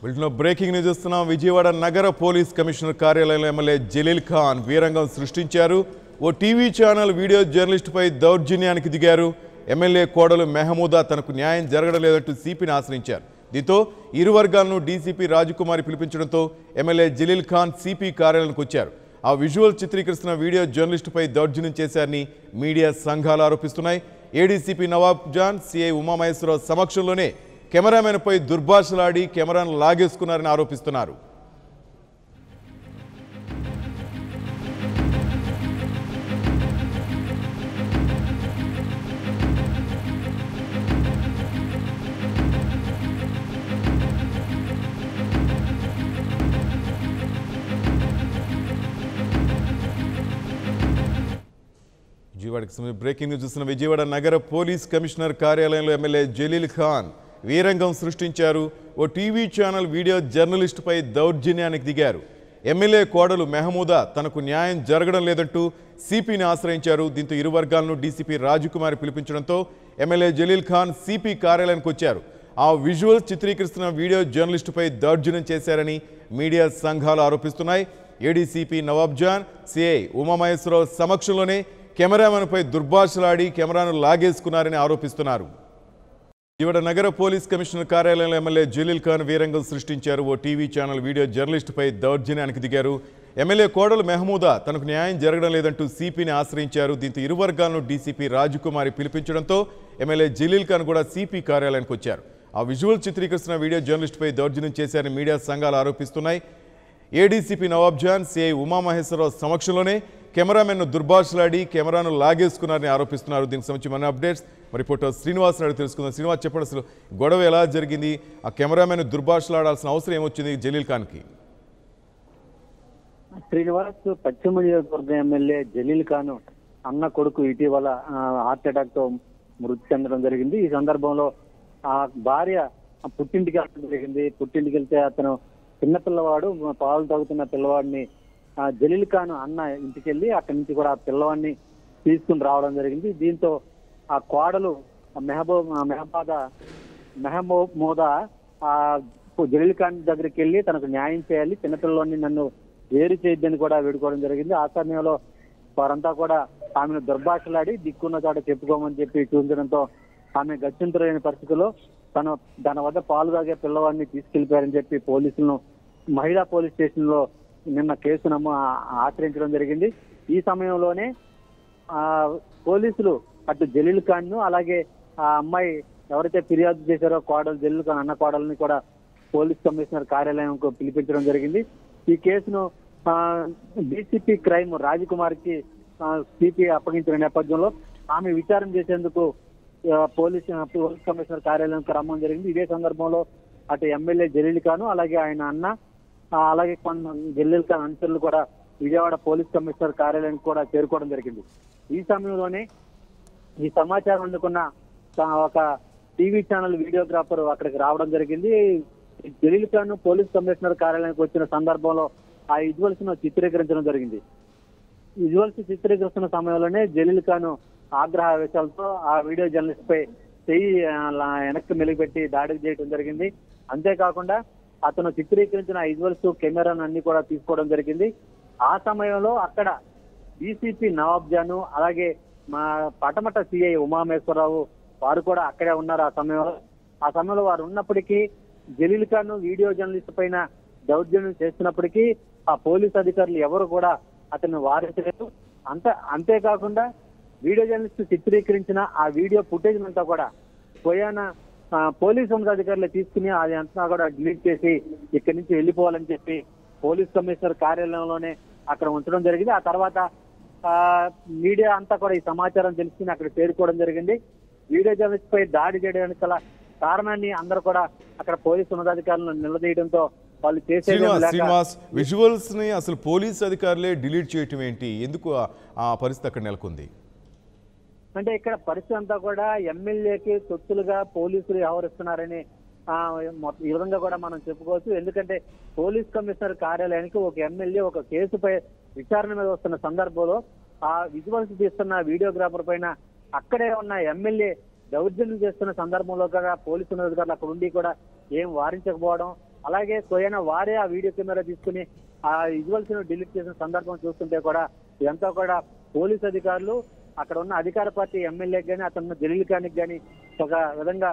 వీటిలో breaking news ఇస్తున్నాం. విజయవాడ నగర పోలీస్ కమిషనర్ కార్యాలయంలో ఎమ్మెల్యే జలీల్ ఖాన్ వీరంగం సృష్టించారు. ఓ టీవీ ఛానల్ వీడియో జర్నలిస్టుపై దౌర్జన్యానికి దిగారు. ఎమ్మెల్యే కోడలు మెహమూదా తనకు న్యాయం జరగడం లేదంటూ సిపిని ఆశ్రయించారు. దీంతో ఇరు వర్గాలను డీసీపీ రాజకుమారి పిలిపించడంతో ఎమ్మెల్యే జలీల్ ఖాన్ సిపి కార్యాలయానికి వచ్చారు. ఆ విజువల్ చిత్రీకరిస్తున్న వీడియో జర్నలిస్టుపై దౌర్జన్యం చేశారని మీడియా సంఘాలు ఆరోపిస్తున్నాయి. ఏడీసీపీ నవాబ్ జాన్, సిఐ ఉమామహేశ్వరరావు సమక్షంలోనే కెమెరామెన్పై దుర్భాషలాడి కెమెరాను లాగేసుకున్నారని ఆరోపిస్తున్నారు. బ్రేకింగ్ న్యూస్ చూస్తున్న విజయవాడ నగర పోలీస్ కమిషనర్ కార్యాలయంలో ఎమ్మెల్యే జలీల్ ఖాన్ వీరంగం సృష్టించారు. ఓ టీవీ ఛానల్ వీడియో జర్నలిస్టుపై దౌర్జన్యానికి దిగారు. ఎమ్మెల్యే కోడలు మెహమూదా తనకు న్యాయం జరగడం లేదంటూ సిపిని ఆశ్రయించారు. దీంతో ఇరు వర్గాలను డీసీపీ రాజకుమారి పిలిపించడంతో ఎమ్మెల్యే జలీల్ ఖాన్ సిపి కార్యాలయానికి వచ్చారు. ఆ విజువల్స్ చిత్రీకరిస్తున్న వీడియో జర్నలిస్టుపై దౌర్జన్యం చేశారని మీడియా సంఘాలు ఆరోపిస్తున్నాయి. ఏడీసీపీ నవాబ్ జాన్, సిఐ ఉమామహేశ్వరరావు సమక్షంలోనే కెమెరామెన్పై దుర్భాషలాడి కెమెరాను లాగేసుకున్నారని ఆరోపిస్తున్నారు. విజయవాడ నగర పోలీస్ కమిషనర్ కార్యాలయంలో ఎమ్మెల్యే జలీల్ ఖాన్ వీరంగం సృష్టించారు. ఓ టీవీ ఛానల్ వీడియో జర్నలిస్టుపై దౌర్జన్యానికి దిగారు. ఎమ్మెల్యే కోడలు మెహమూదా తనకు న్యాయం జరగడం లేదంటూ సిపిని ఆశ్రయించారు. దీంతో ఇరు వర్గాలను డీసీపీ రాజకుమారి పిలిపించడంతో ఎమ్మెల్యే జలీల్ ఖాన్ కూడా సిపి కార్యాలయానికి వచ్చారు. ఆ విజువల్ చిత్రీకరిస్తున్న వీడియో జర్నలిస్టుపై దౌర్జన్యం చేశారని మీడియా సంఘాలు ఆరోపిస్తున్నాయి. ఏడీసీపీ నవాబ్ జాన్, సిఐ ఉమామహేశ్వరరావు సమక్షంలోనే కెమెరామెన్ను దుర్భాషలాడి కెమెరాను లాగేసుకున్నారని ఆరోపిస్తున్నారు. దీనికి సంబంధించి మన అప్డేట్స్ రిపోర్టర్ శ్రీనివాస్ నాయుడు తెలుసుకుందాం. శ్రీనివాస్, చెప్పండి, అసలు గొడవ ఎలా జరిగింది? ఆ కెమెరామెన్ దుర్భాషలాడాల్సిన అవసరం ఏమొచ్చింది జలీల్ ఖాన్కి? శ్రీనివాస్, పశ్చిమ నియోజకవర్గం ఎమ్మెల్యే జలీల్ ఖాన్ అన్న కొడుకు ఇటీవల హార్ట్ అటాక్ తో మృతి చెందడం జరిగింది. ఈ సందర్భంలో ఆ భార్య పుట్టింటికి వెళ్ళడం జరిగింది. పుట్టింటికి వెళ్తే అతను చిన్నపిల్లవాడు, పాలు తాగుతున్న పిల్లవాడిని జలీల్ ఖాన్ అన్న ఇంటికి వెళ్ళి అక్కడి నుంచి కూడా ఆ పిల్లవాడిని తీసుకుని రావడం జరిగింది. దీంతో ఆ కోడలు మెహమూదా ఆ జలీల్ ఖాన్ దగ్గరికి వెళ్ళి తనకు న్యాయం చేయాలి, చిన్నపిల్లవాడిని నన్ను వేరు చేయొద్దని కూడా వేడుకోవడం జరిగింది. ఆ సమయంలో వారంతా కూడా ఆమెను దుర్భాషలాడి దిక్కున్న చోట చెప్పుకోమని చెప్పి చూపించడంతో ఆమె గత్యంతరైన పరిస్థితుల్లో తన వద్ద పాలు తాగే పిల్లవాడిని తీసుకెళ్లిపోయారని చెప్పి పోలీసులను మహిళా పోలీస్ స్టేషన్ లో నిన్న కేసు ఆశ్రయించడం జరిగింది. ఈ సమయంలోనే పోలీసులు అటు జలీల్ ఖాన్ ను అలాగే ఆ అమ్మాయి ఎవరైతే ఫిర్యాదు చేశారో కోడలు జలీల్ ఖాన్ అన్న కోడల్ని కూడా పోలీస్ కమిషనర్ కార్యాలయంకు పిలిపించడం జరిగింది. ఈ కేసును డీసీపీ క్రైమ్ రాజకుమారికి సిపి అప్పగించిన నేపథ్యంలో ఆమె విచారణ చేసేందుకు పోలీస్ కమిషనర్ కార్యాలయంకి రమ్మడం జరిగింది. ఇదే సందర్భంలో అటు ఎమ్మెల్యే జలీల్ ఖాన్ అలాగే ఆయన అన్న అలాగే జలీల్ ఖాన్ అనుచరులు కూడా విజయవాడ పోలీస్ కమిషనర్ కార్యాలయానికి కూడా చేరుకోవడం జరిగింది. ఈ సమయంలోనే ఈ సమాచారం అందుకున్న ఒక టీవీ ఛానల్ వీడియోగ్రాఫర్ అక్కడికి రావడం జరిగింది. జలీల్ ఖాన్ పోలీస్ కమిషనర్ కార్యాలయానికి వచ్చిన సందర్భంలో ఆ విజువల్స్ ను చిత్రీకరించడం జరిగింది. విజువల్స్ చిత్రీకరిస్తున్న సమయంలోనే జలీల్ ఖాన్ ఆగ్రహావేశాలతో ఆ వీడియో జర్నలిస్ట్ పై చెయ్యి వెనక్కి మెలిగిపెట్టి దాడికి చేయడం జరిగింది. అంతేకాకుండా అతను చిత్రీకరించిన విజువల్స్ కెమెరాను అన్ని కూడా తీసుకోవడం జరిగింది. ఆ సమయంలో అక్కడ డీసీపీ నవాబ్ జాను అలాగే మా పటమట సిఐ ఉమామహేశ్వరరావు వారు కూడా అక్కడే ఉన్నారు. ఆ సమయంలో వారు ఉన్నప్పటికీ జలీల్ ఖాన్ వీడియో జర్నలిస్ట్ పైన దౌర్జన్యం చేస్తున్నప్పటికీ ఆ పోలీస్ అధికారులు ఎవరు కూడా అతన్ని వారించలేదు. అంతేకాకుండా వీడియో జర్నలిస్ట్ చిత్రీకరించిన ఆ వీడియో ఫుటేజ్ అంతా కూడా పోలీసు ఉన్నతాధికారులు తీసుకుని అది అంతా కూడా డిలీట్ చేసి ఇక్కడి నుంచి వెళ్ళిపోవాలని చెప్పి పోలీస్ కమిషనర్ కార్యాలయంలోనే అక్కడ ఉంచడం జరిగింది. ఆ తర్వాత మీడియా అంతా కూడా ఈ సమాచారం తెలుసుకుని అక్కడ చేరుకోవడం జరిగింది. వీడియో జర్నలిస్ట్ పై దాడి చేయడానికి గల కారణాన్ని అందరూ కూడా అక్కడ పోలీసు ఉన్నతాధికారులను నిలదీయడంతో వాళ్ళు చేసే విజువల్స్ ని అసలు పోలీస్ అధికారులే డిలీట్ చేయటం ఏంటి? ఎందుకు ఆ పరిస్థితి అక్కడ నెలకొంది? అంటే ఇక్కడ పరిస్థితి అంతా కూడా ఎమ్మెల్యేకి తొత్తులుగా పోలీసులు వ్యవహరిస్తున్నారని ఈ విధంగా కూడా మనం చెప్పుకోవచ్చు. ఎందుకంటే పోలీస్ కమిషనర్ కార్యాలయానికి ఒక ఎమ్మెల్యే ఒక కేసుపై విచారణ మీద వస్తున్న సందర్భంలో ఆ విజువల్స్ తీస్తున్న వీడియోగ్రాఫర్ పైన అక్కడే ఉన్న ఎమ్మెల్యే దౌర్జన్యం చేస్తున్న సందర్భంలో కూడా పోలీసు అధికారులు అక్కడ ఉండి కూడా ఏం వారించకపోవడం, అలాగే స్వయాన వారే ఆ వీడియో కెమెరా తీసుకుని ఆ విజువల్స్ ను డిలీట్ చేసిన సందర్భం చూస్తుంటే కూడా ఇదంతా కూడా పోలీస్ అధికారులు అక్కడ ఉన్న అధికార పార్టీ ఎమ్మెల్యేకి కానీ అతను జలీల్ ఖాన్కి కానీ ఒక విధంగా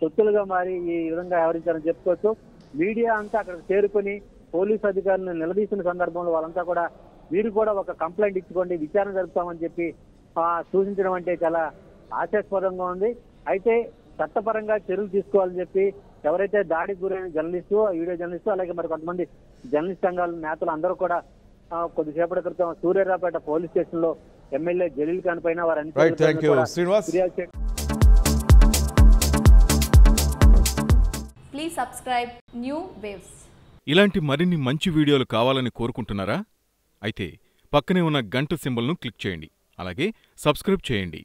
తొత్తులుగా మారి ఈ విధంగా వ్యవహరించారని చెప్పుకోవచ్చు. మీడియా అంతా అక్కడ చేరుకుని పోలీసు అధికారులను నిలదీసిన సందర్భంలో వాళ్ళంతా కూడా మీరు కూడా ఒక కంప్లైంట్ ఇచ్చుకోండి, విచారణ జరుపుతామని చెప్పి సూచించడం అంటే చాలా హాస్యాస్పదంగా ఉంది. అయితే చట్టపరంగా చర్యలు తీసుకోవాలని చెప్పి ఎవరైతే దాడికి గురైన జర్నలిస్టు, వీడియో జర్నలిస్టు, అలాగే మరి కొంతమంది జర్నలిస్ట్ సంఘాల నేతలు అందరూ కూడా కొద్దిసేపటి క్రితం సూర్యారావుపేట పోలీస్ స్టేషన్ లో ఎమ్మెల్యే జలీల్ ఖాన్ పైన వారు ప్లీజ్ సబ్స్క్రైబ్ న్యూ వేవ్స్. ఇలాంటి మరిన్ని మంచి వీడియోలు కావాలని కోరుకుంటున్నారా? అయితే పక్కనే ఉన్న గంట సింబల్ను క్లిక్ చేయండి. అలాగే సబ్స్క్రైబ్ చేయండి.